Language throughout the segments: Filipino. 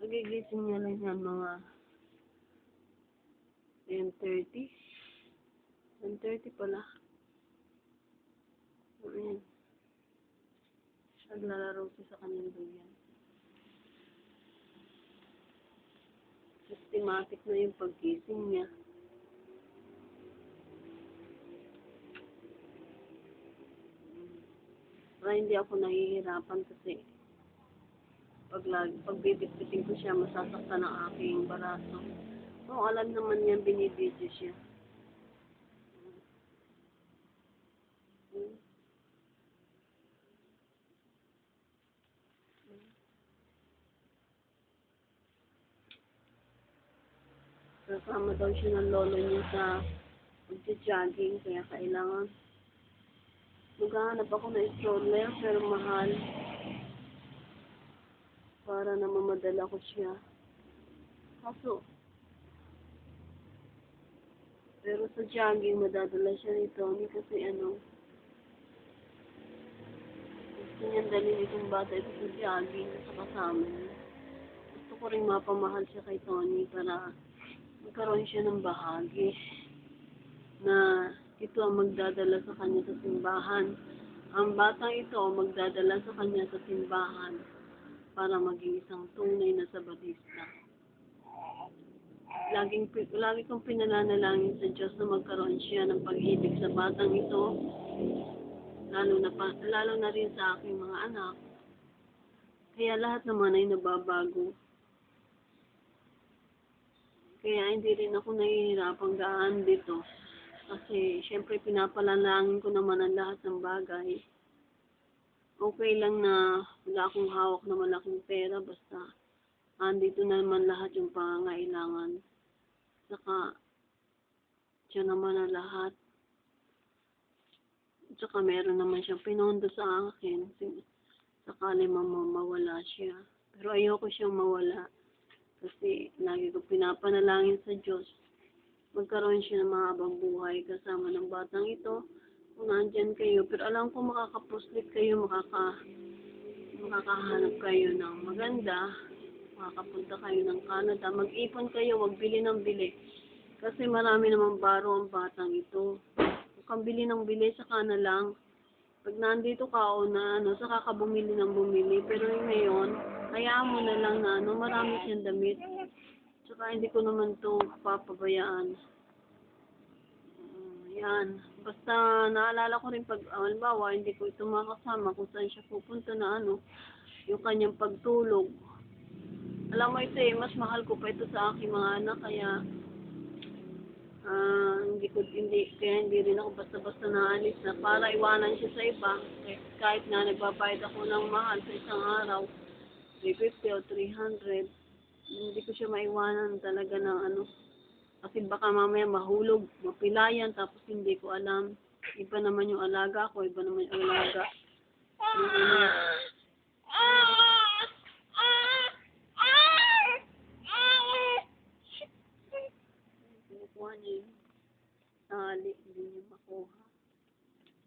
Nagigising niya lang yan mga 10:30. 10:30 pala. Ayan. Naglalaro siya sa kanyang duyan. Systematic na yung paggising niya. Para hindi ako nahihirapan kasi pag bibit-bitin ko siya, masasaktan ang aking baraso. Oo, alam naman niya, binibidyo siya. Kasama daw siya ng lolo niya sa pag-jogging, kaya kailangan maghahanap ako ng stroller, pero mahal. Para na mamadala ko siya. Kaso, pero sa jogging, madadala siya ni Tony kasi gusto niyang dalhin itong bata ito sa jogging sa kasama niya. Gusto ko rin mapamahal siya kay Tony para magkaroon siya ng bahagi na ito ang magdadala sa kanya sa simbahan. Ang batang ito ang magdadala sa kanya sa simbahan para maging isang tunay na Sabadista. Lagi kong pinananalangin sa Diyos na magkaroon siya ng pag-ibig sa batang ito, lalo na rin sa aking mga anak. Kaya lahat naman ay nababago. Kaya hindi rin ako nahihirapang gaan dito. Kasi, syempre, pinapalalangin ko naman ang lahat ng bagay. Okay lang na wala akong hawak na malaking pera, basta andito naman lahat yung pangangailangan. Saka, siya naman ang lahat. Saka, meron naman siyang pinondo sa akin. Sakali mawala siya. Pero ayoko siyang mawala. Kasi lagi ko pinapanalangin sa Diyos, magkaroon siya ng mahabang buhay kasama ng batang ito. Kung nandyan kayo, pero alam ko makakapuslit kayo, makakahanap kayo ng maganda, makakapunta kayo ng Canada, mag-ipon kayo, wag bili ng bili. Kasi marami namang baro ang batang ito. Huwag kang bili ng bili, saka na lang. Pag nandito ka o saka ka bumili ng bumili. Pero ngayon, hayaan mo na lang na marami siyang damit. Saka hindi ko naman to papabayaan. Yan. Basta naalala ko rin pag, halimbawa, hindi ko ito makasama kung saan siya pupunta na yung kanyang pagtulog. Alam mo ito mas mahal ko pa ito sa aking mga anak, kaya hindi rin ako basta-basta naalis na para iwanan siya sa iba. Kahit na nagbabayad ako ng mahal sa isang araw, 350 o 300, hindi ko siya maiwanan talaga ng kasi baka mamaya mahulog, mapilayan, tapos hindi ko alam. Iba naman yung alaga ko, iba naman yung alaga. Kinukuha niya yun. Hindi niya makuha.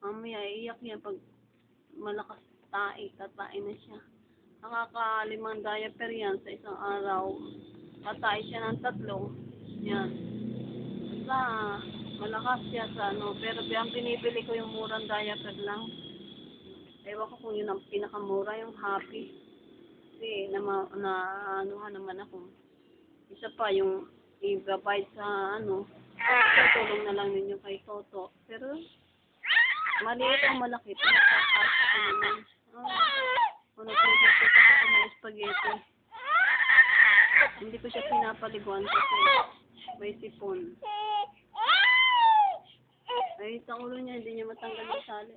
Mamaya, iiyak niya pag malakas tatain na siya. Nakaka5 diaper yan sa isang araw. Tatain siya ng 3. Yan. Basta, malakas siya sa pero ang binibili ko yung murang diaper lang. Ewan ko kung yun ang pinakamura, yung Happy. Kasi, naman ako. Isa pa, yung i-provide sa tutulong na lang ninyo kay Toto. Pero, maliit ang malaki. Pinakakasa ko naman. Nagpapasok ako ng spaghetti. Hindi ko siya pinapaliguan kasi may sipon. Ay, sa ulo niya, hindi niya matanggal yung sali.